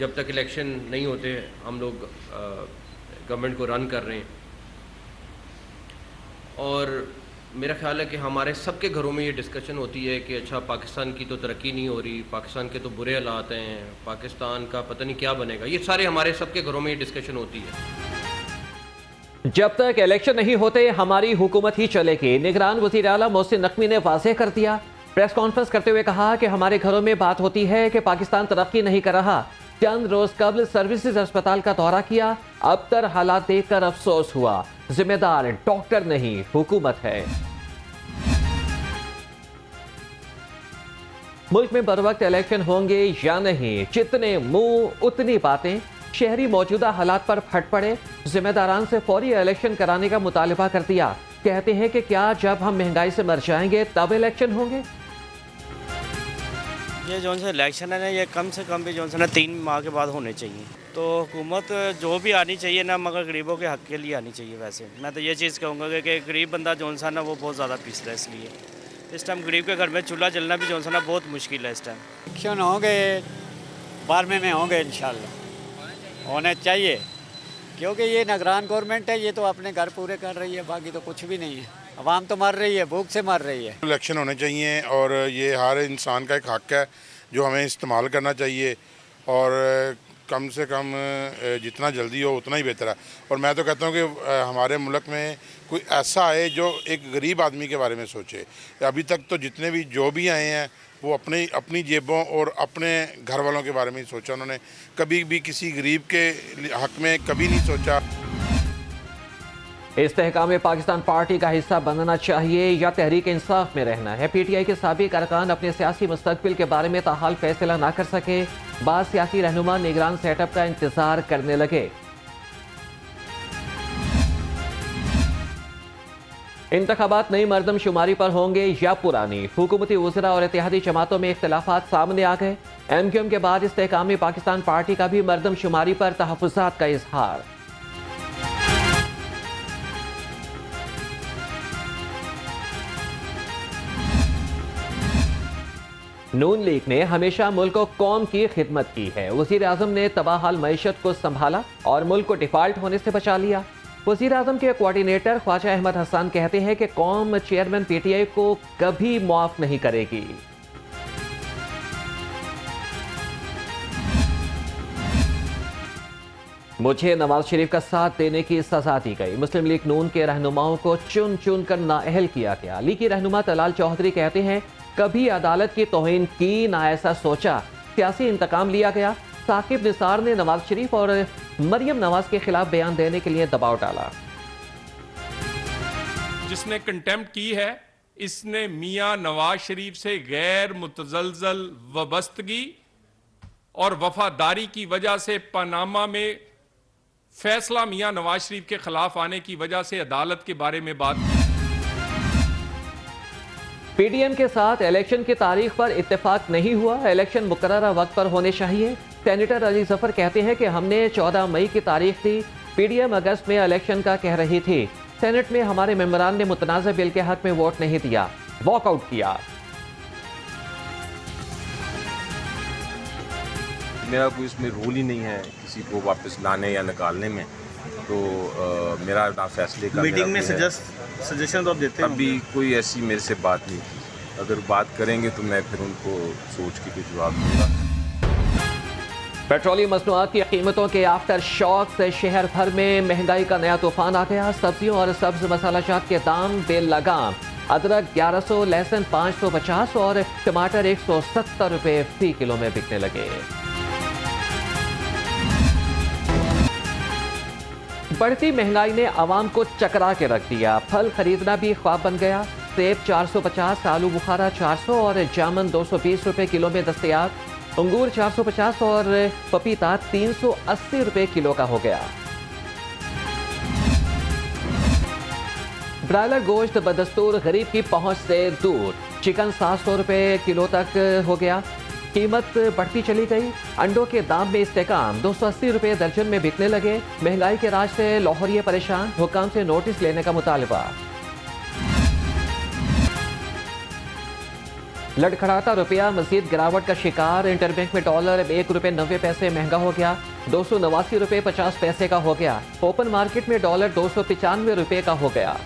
जब तक इलेक्शन नहीं होते हम लोग गवर्नमेंट को रन कर रहे हैं। और मेरा ख्याल है कि हमारे सबके घरों में ये डिस्कशन होती है कि अच्छा पाकिस्तान की तो तरक्की नहीं हो रही, पाकिस्तान के तो बुरे हालात हैं, पाकिस्तान का पता नहीं क्या बनेगा। ये सारे हमारे सबके घरों में ये डिस्कशन होती है। जब तक इलेक्शन नहीं होते हमारी हुकूमत ही चलेगी, निगरान वज़ीर आला मोहसिन नकवी ने वाज़ेह कर दिया। प्रेस कॉन्फ्रेंस करते हुए कहा कि हमारे घरों में बात होती है कि पाकिस्तान तरक्की नहीं कर रहा। चंद रोज कबल सर्विसेज अस्पताल का दौरा किया, अब तर हालात देखकर अफसोस हुआ। जिम्मेदार डॉक्टर नहीं हुकूमत है। मुल्क में बरवक्त इलेक्शन होंगे या नहीं, जितने मुंह उतनी बातें। शहरी मौजूदा हालात पर फट पड़े, जिम्मेदारान से फौरी इलेक्शन कराने का मुतालबा कर दिया। कहते हैं कि क्या जब हम महंगाई से मर जाएंगे तब इलेक्शन होंगे? ये जो से इलेक्शन है ना, ये कम से कम भी जो है ना 3 माह के बाद होने चाहिए। तो हुकूमत जो भी आनी चाहिए ना, मगर गरीबों के हक के लिए आनी चाहिए। वैसे मैं तो ये चीज़ कहूँगा कि गरीब बंदा जो सा ना वो बहुत ज़्यादा पिसता है, इसलिए इस टाइम गरीब के घर में चूल्हा जलना भी जो सा ना बहुत मुश्किल है इस टाइम। इलेक्शन होंगे 12वें में होंगे इंशाल्लाह, होने चाहिए, क्योंकि ये निगरान गवर्नमेंट है, ये तो अपने घर पूरे कर रही है, बाकी तो कुछ भी नहीं है। अवाम तो मर रही है, भूख से मर रही है। इलेक्शन होने चाहिए और ये हर इंसान का एक हक है जो हमें इस्तेमाल करना चाहिए, और कम से कम जितना जल्दी हो उतना ही बेहतर है। और मैं तो कहता हूँ कि हमारे मुल्क में कोई ऐसा आए जो एक गरीब आदमी के बारे में सोचे। अभी तक तो जितने भी जो भी आए हैं वो अपनी जेबों और अपने घर वालों के बारे में ही सोचा, उन्होंने कभी भी किसी गरीब के हक में कभी नहीं सोचा। इस्तेहकाम पाकिस्तान पार्टी का हिस्सा बनना चाहिए या तहरीक इंसाफ में रहना है? पीटीआई के साबिक अरकान अपने सियासी मुस्तकबिल के बारे में ताहाल फैसला ना कर सके, बाद सियासी रहनुमा निगरान सेटअप का इंतजार करने लगे। इंतखाबात नई मरदमशुमारी पर होंगे या पुरानी? हुकूमती वज़रा और इत्तेहादी जमातों में इख्तिलाफात सामने आ गए। एमक्यूएम के बाद इस्तेहकाम पाकिस्तान पार्टी का भी मरदमशुमारी पर तहफ़्फ़ुज़ात का इजहार। नून लीग ने हमेशा मुल्क को कौम की खिदमत की है। वज़ीर आज़म ने तबाहाल मईशत को संभाला और मुल्क को डिफॉल्ट होने से बचा लिया। वज़ीर आज़म के कोऑर्डिनेटर ख्वाजा अहमद हसन कहते हैं कि कौम चेयरमैन पीटीआई को कभी माफ नहीं करेगी। मुझे नवाज शरीफ का साथ देने की सजा दी गई। मुस्लिम लीग नून के रहनुमाओं को चुन चुन कर नाअहल किया गया। लीग की रहनुमा तलाल चौधरी कहते हैं कभी अदालत की तौहीन की ना ऐसा सोचा, सियासी इंतकाम लिया गया। साकिब निसार ने नवाज शरीफ और मरियम नवाज के खिलाफ बयान देने के लिए दबाव डाला। जिसने कंटेम्प्ट की है, इसने मियां नवाज शरीफ से गैर मुतजलजल वबस्तगी और वफादारी की वजह से पनामा में फैसला मियां नवाज शरीफ के खिलाफ आने की वजह से अदालत के बारे में बात। पीडीएम के साथ इलेक्शन की तारीख पर इत्तेफाक नहीं हुआ। इलेक्शन मुकर्ररा वक्त पर होने चाहिए। सेनेटर अली जफर कहते हैं कि हमने 14 मई की तारीख दी, पीडीएम अगस्त में इलेक्शन का कह रही थी। सेनेट में हमारे मेंबरान ने मुतनाज़ बिल के हक में वोट नहीं दिया, वॉकआउट किया। मेरा कोई इसमें रूल ही नहीं है किसी को वापस लाने या निकालने में, तो मेरा ना फैसले का मीटिंग में सजेशन तो आप देते हैं? अभी कोई ऐसी मेरे से बात नहीं की। अगर बात करेंगे तो मैं फिर उनको सोच के कुछ जवाब दूंगा। पेट्रोलियम मसनूआत की कीमतों के आफ्टर शॉक से शहर भर में महंगाई का नया तूफान आ गया। सब्जियों और सब्ज मसालाजात के दाम बेलगाम। अदरक 1100, लहसुन 550 और टमाटर 170 रुपये फी किलो में बिकने लगे। बढ़ती महंगाई ने आवाम को चकरा के रख दिया। फल खरीदना भी ख्वाब बन गया। सेब 450, आलू बुखारा 400 और जामुन 220 रुपए किलो में दस्तयाब। अंगूर 450 और पपीता 380 रुपए किलो का हो गया। ब्रायलर गोश्त बदस्तूर गरीब की पहुंच से दूर। चिकन 700 रुपए किलो तक हो गया। कीमत बढ़ती चली गई। अंडों के दाम में इस्तेकाम, 280 रुपए दर्जन में बिकने लगे। महंगाई के राज से लाहौरिये परेशान, हुक्काम से नोटिस लेने का मुतालबा। लड़खड़ाता रुपया मजीद गिरावट का शिकार। इंटरबैंक में डॉलर ₹1.90 महंगा हो गया, ₹289.50 का हो गया। ओपन मार्केट में डॉलर ₹295 का हो गया।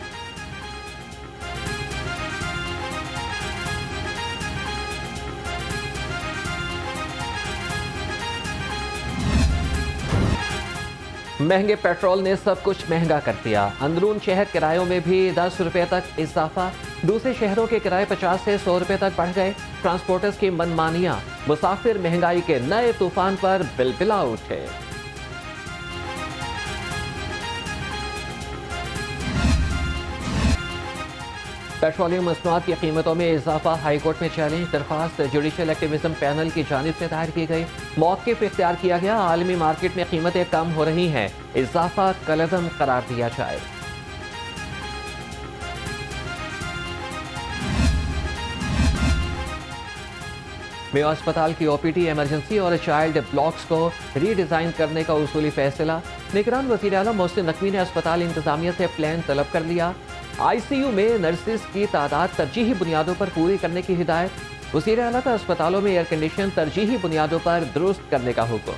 महंगे पेट्रोल ने सब कुछ महंगा कर दिया। अंदरून शहर किरायों में भी ₹10 तक इजाफा। दूसरे शहरों के किराए 50 से ₹100 तक बढ़ गए। ट्रांसपोर्टर्स की मनमानियां, मुसाफिर महंगाई के नए तूफान पर बिलबिला उठे। पेट्रोलियम मसनूआत की कीमतों में इजाफा। हाईकोर्ट में चैलेंज दरख्वास्त जुडिशल एक्टिविज्म पैनल की जानिब से दायर की गई। मौक़िफ़ इख्तियार किया गया। आलमी मार्केट में कीमतें कम हो रही हैं, इजाफा कलअदम करार दिया जाए। मेयो अस्पताल की OPD, इमरजेंसी और चाइल्ड ब्लॉक्स को रीडिज़ाइन करने का उसूली फैसला। निगरान वज़ीर आला मोहसिन नकवी ने अस्पताल इंतजामिया से प्लान तलब कर लिया। ICU में नर्सिस की तादाद तरजीही बुनियादों पर पूरी करने की हिदायत। वज़ीर आला का अस्पतालों में एयर कंडीशन तरजीही बुनियादों पर दुरुस्त करने का हुक्म।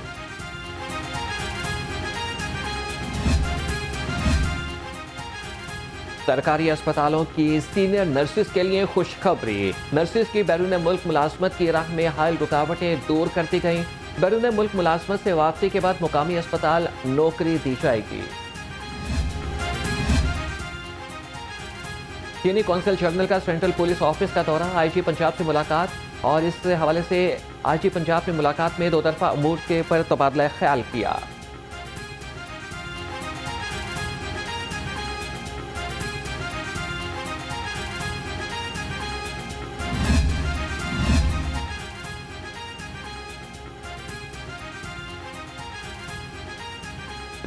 सरकारी अस्पतालों की सीनियर नर्सिस के लिए खुशखबरी। नर्सिस की बैरून मुल्क मुलाजमत की राह में हाल रुकावटें दूर कर दी गई। बैरून मुल्क मुलाजमत से वापसी के बाद मुकामी अस्पताल नौकरी दी जाएगी। चीनी कौंसल जनरल का सेंट्रल पुलिस ऑफिस का दौरा। IG पंजाब से मुलाकात और इस हवाले से IG पंजाब ने मुलाकात में दो तरफा अमूर के पर तबादला ख्याल किया।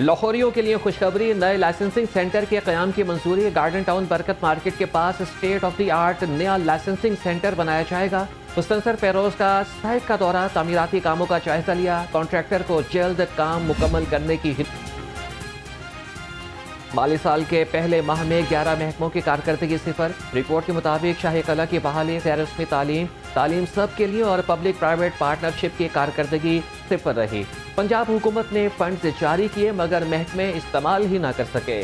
लाहौरियों के लिए खुशखबरी। नए लाइसेंसिंग सेंटर के क़याम की मंजूरी। गार्डन टाउन बरकत मार्केट के पास स्टेट ऑफ द आर्ट नया लाइसेंसिंग सेंटर बनाया जाएगा। मुस्तनसर फेरोज का साइट का दौरा, तामीराती कामों का जायजा लिया। कॉन्ट्रैक्टर को जल्द काम मुकम्मल करने की माली साल के पहले माह में 11 महकमों की कारकर्दगी 0। रिपोर्ट के मुताबिक शाही कला की बहाली, गैर रस्मी तालीम सब के लिए और पब्लिक प्राइवेट पार्टनरशिप की कारकर्दगी 0 रही। पंजाब हुकूमत ने फंड्स जारी किए मगर महकमे इस्तेमाल ही ना कर सके।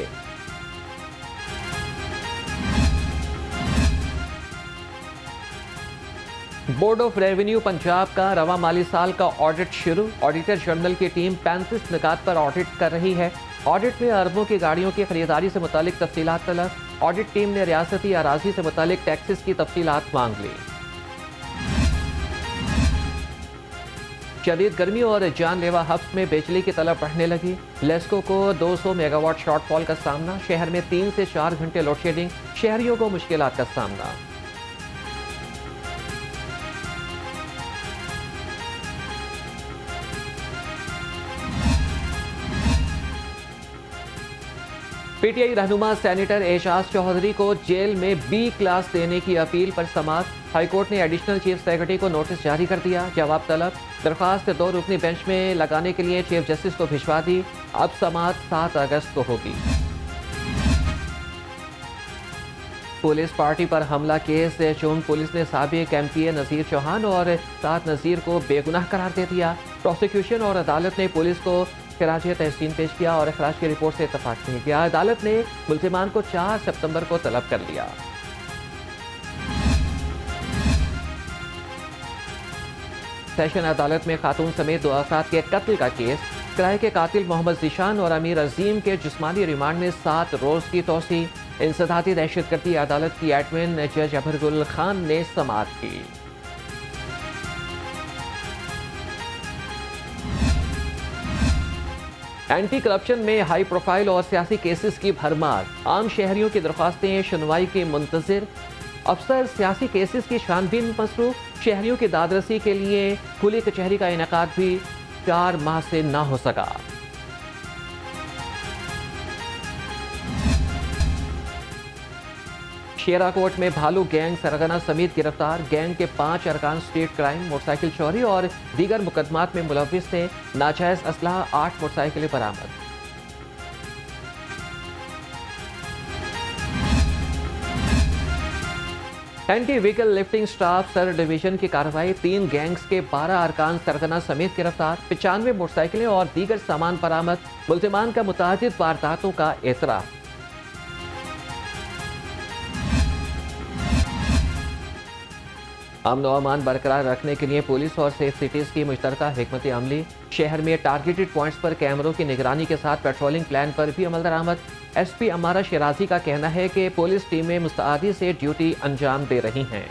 बोर्ड ऑफ रेवेन्यू पंजाब का रवा माली साल का ऑडिट शुरू। ऑडिटर जनरल की टीम 35 निकात पर ऑडिट कर रही है। ऑडिट में अरबों की गाड़ियों की खरीदारी से मुतालिक तफसीलात तलब। ऑडिट टीम ने रियासती अराजी से मुतालिक टैक्सेस की तफसीलात मांग ली। शदीद गर्मी और जानलेवा हफ्स में बिजली की तलब बढ़ने लगी। लेस्को को 200 मेगावाट शॉर्टफॉल का सामना। शहर में 3 से 4 घंटे लोड शेडिंग। शहरियों को मुश्किलात का सामना। PTI रहनुमा सेनेटर एजाज चौधरी को जेल में B क्लास देने की अपील पर समाअत। हाईकोर्ट ने एडिशनल चीफ सेक्रेटरी को नोटिस जारी कर दिया। जवाब तलब। दरख्वास्त 2 रुकनी बेंच में लगाने के लिए चीफ जस्टिस को भिजवा दी। अब समाअत 7 अगस्त को होगी। पुलिस पार्टी पर हमला केस। चौन पुलिस ने साबिक MP नज़ीर चौहान और सात नज़ीर को बेगुनाह करार दे दिया। प्रोसिक्यूशन और अदालत ने पुलिस को खराज तहसीन पेश किया और अखराज की रिपोर्ट से इत्तफाक नहीं किया। अदालत ने मुल्जिमान को 4 सितंबर को तलब कर लिया। सेशन अदालत में खातून समेत 2 अफराद के कत्ल का केस। किराए के कातिल मोहम्मद ज़ीशान और अमीर अजीम के जिस्मानी रिमांड में 7 रोज की तोसी। इंसदादी दहशतगर्दी अदालत की एडमिन जज अबरगुल खान ने समाअत की। एंटी करप्शन में हाई प्रोफाइल और सियासी केसेस की भरमार। आम शहरियों की दरख्वास्तें सुनवाई के मुंतजिर। अफसर सियासी केसेस की छानबीन मसरूफ। शहरियों की दादरसी के लिए खुली कचहरी का इनेकाद भी 4 माह से ना हो सका। शेराकोट में भालू गैंग सरगना समेत गिरफ्तार। गैंग के 5 अरकान स्टेट क्राइम, मोटरसाइकिल चोरी और दीगर मुकदमात में मुलविस थे। नाजायज असलहा 8 मोटरसाइकिलें बरामद। Anti vehicle lifting staff sir division की कार्रवाई, 3 गैंग्स के 12 अरकान सरगना समेत गिरफ्तार, 95 मोटरसाइकिलें और दीगर सामान बरामद, मुल्जिमान का मुतादिद वारदातों का एतराफ़। अमन व अमान बरकरार रखने के लिए पुलिस और सेफ सिटीज की मुश्तरका हिकमत अमली, शहर में टारगेटेड पॉइंट्स पर कैमरों की निगरानी के साथ पेट्रोलिंग प्लान पर भी अमल दरामद। एसपी अमारा शिराजी का कहना है कि पुलिस टीमें मुस्तैदी से ड्यूटी अंजाम दे रही हैं।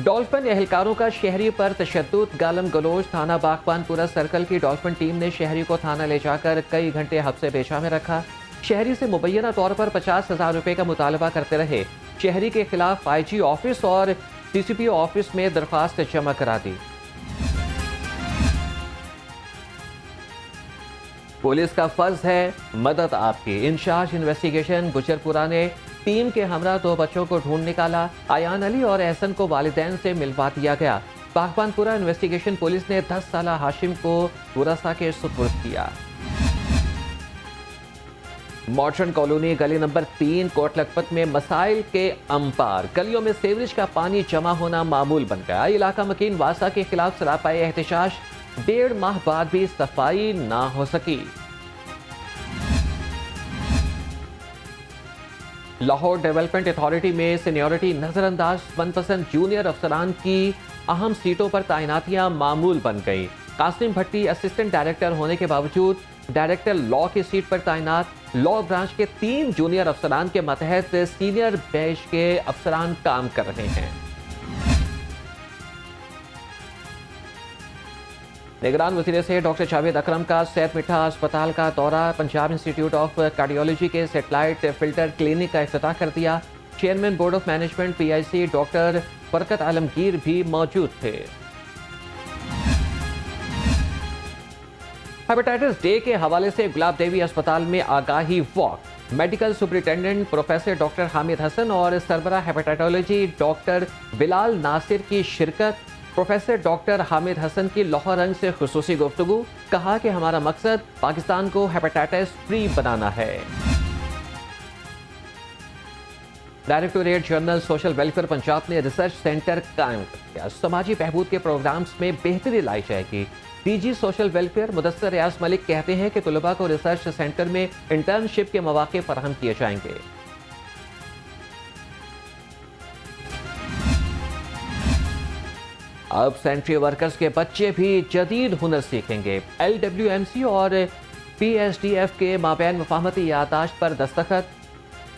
डॉल्फिन एहलकारों का शहरी पर तशद्दुद, गालम गलोच, थाना बागबानपुरा सर्कल की डॉल्फिन टीम ने शहरी को थाना ले जाकर कई घंटे हब्से पेशा में रखा। शहरी से मुबैना तौर पर 50,000 रुपए का मुतालबा करते रहे। शहरी के खिलाफ IG ऑफिस और CCPO ऑफिस में दरख्वास्त जमा करा दी। पुलिस का फर्ज है मदद आपकी। इंचार्ज इन्वेस्टिगेशन गुजरपुरा ने टीम के हमरा 2 बच्चों को ढूंढ निकाला। आयान अली और एहसन को वालिदैन से मिलवा दिया गया। बागबानपुरा इन्वेस्टिगेशन पुलिस ने 10 साल हाशिम को गुरसा के सुपुर्द किया। मॉडर्न कॉलोनी गली नंबर 3 कोट लखपत में मसाइल के अंपार, गलियों में सीवरेज का पानी जमा होना मामूल बन गया। इलाका मकीन वासा के खिलाफ सरापाई एहतजाज, 1.5 माह बाद भी सफाई ना हो सकी। लाहौर डेवलपमेंट अथॉरिटी में सीनियरिटी नजरअंदाज, मनपसंद जूनियर अफसरान की अहम सीटों पर तैनातियां मामूल बन गई। कासिम भट्टी असिस्टेंट डायरेक्टर होने के बावजूद डायरेक्टर लॉ की सीट पर तैनात। लॉ ब्रांच के 3 जूनियर अफसरान के मतहत सीनियर बैच के अफसरान काम कर रहे हैं। निगरान वज़ीर से डॉक्टर जावेद अकरम का सैयद मिठा अस्पताल का दौरा, पंजाब इंस्टीट्यूट ऑफ कार्डियोलॉजी के सेटेलाइट फिल्टर क्लिनिक का इफ्तिताह कर दिया। Chairman board of management PIC doctor बरकत आलमगीर भी मौजूद थे। हेपेटाइटिस डे के हवाले से गुलाब देवी अस्पताल में आगाही walk, medical superintendent professor doctor Hamid Hasan और सरबरा हेपेटाइटोलॉजी डॉक्टर बिलाल नासिर की शिरकत। प्रोफेसर डॉक्टर हामिद हसन की लाहौर रंग से खुसूसी गुफ्तगू, कहा कि हमारा मकसद पाकिस्तान को हेपेटाइटिस फ्री बनाना है। Directorate general social welfare Punjab ने रिसर्च सेंटर कायम किया। समाजी बहबूद के प्रोग्राम्स में बेहतरी लाई जाएगी। DG सोशल वेलफेयर मुदस्सर रियाज मलिक कहते हैं कि तुलबा को रिसर्च सेंटर में इंटर्नशिप के मौके फराहम किए जाएंगे। अब सेंट्री वर्कर्स के बच्चे भी जदीद हुनर सीखेंगे। LWMC और PSDF के माबैन मुफाहमती यादाश्त पर दस्तखत।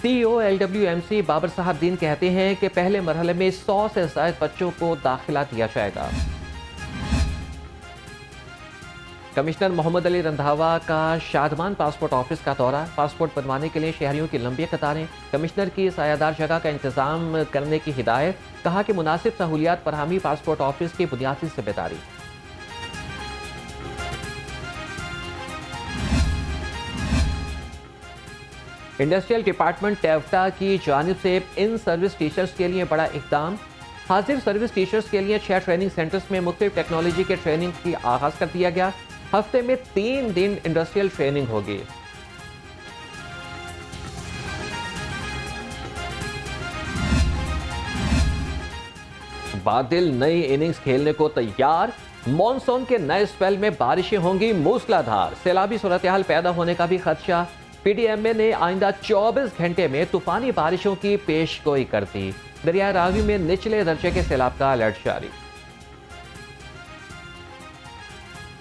CEO LWMC बाबर साहब दीन कहते हैं कि पहले मरहले में 100 से ज़ायद बच्चों को दाखिला दिया जाएगा। कमिश्नर मोहम्मद अली रंधावा का शादमान पासपोर्ट ऑफिस का दौरा, पासपोर्ट बनवाने के लिए शहरियों की लंबी कतारें। कमिश्नर की सायादार जगह का इंतजाम करने की हिदायत, कहा कि मुनासिब सहूलियात फरहमी पासपोर्ट ऑफिस की बुनियादी जिम्मेदारी। इंडस्ट्रियल डिपार्टमेंट टेवटा की जानिब से इन सर्विस टीचर्स के लिए बड़ा इकदाम। हाजिर सर्विस टीचर्स के लिए 6 ट्रेनिंग सेंटर्स में मुख्तलिफ टेक्नोलॉजी के ट्रेनिंग की आगाज कर दिया गया। हफ्ते में 3 दिन इंडस्ट्रियल ट्रेनिंग होगी। बादल नई इनिंग्स खेलने को तैयार। मॉनसून के नए स्पेल में बारिशें होंगी मूसलाधार, सैलाबी सूरत-ए-हाल पैदा होने का भी खदशा। PDMA ने आइंदा 24 घंटे में तूफानी बारिशों की पेशगोई कर दी। दरिया रावी में निचले दर्जे के सैलाब का अलर्ट जारी।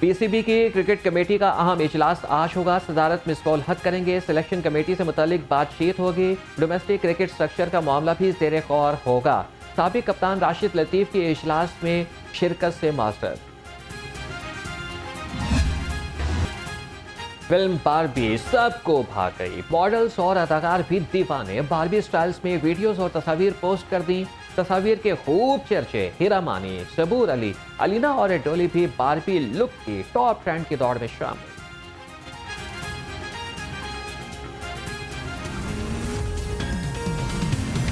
PCB की क्रिकेट कमेटी का अहम इजलास आज होगा। सदारत मिसबाउल हक करेंगे। सिलेक्शन कमेटी से मुतालिक बातचीत होगी। डोमेस्टिक क्रिकेट स्ट्रक्चर का मामला भी ज़ेरे गौर होगा। साबिक कप्तान राशिद लतीफ़ के इजलास में शिरकत से मास्टर। फिल्म बारबी सबको भा गई। मॉडल्स और अदाकार भी दीवाने। बारबी स्टाइल्स में वीडियोस और तस्वीर पोस्ट कर दी। तस्वीर के खूब चर्चे। हीरा मानी, सबूर अली, अलीना और डोली भी बारबी लुक की टॉप ट्रेंड की दौड़ में शामिल।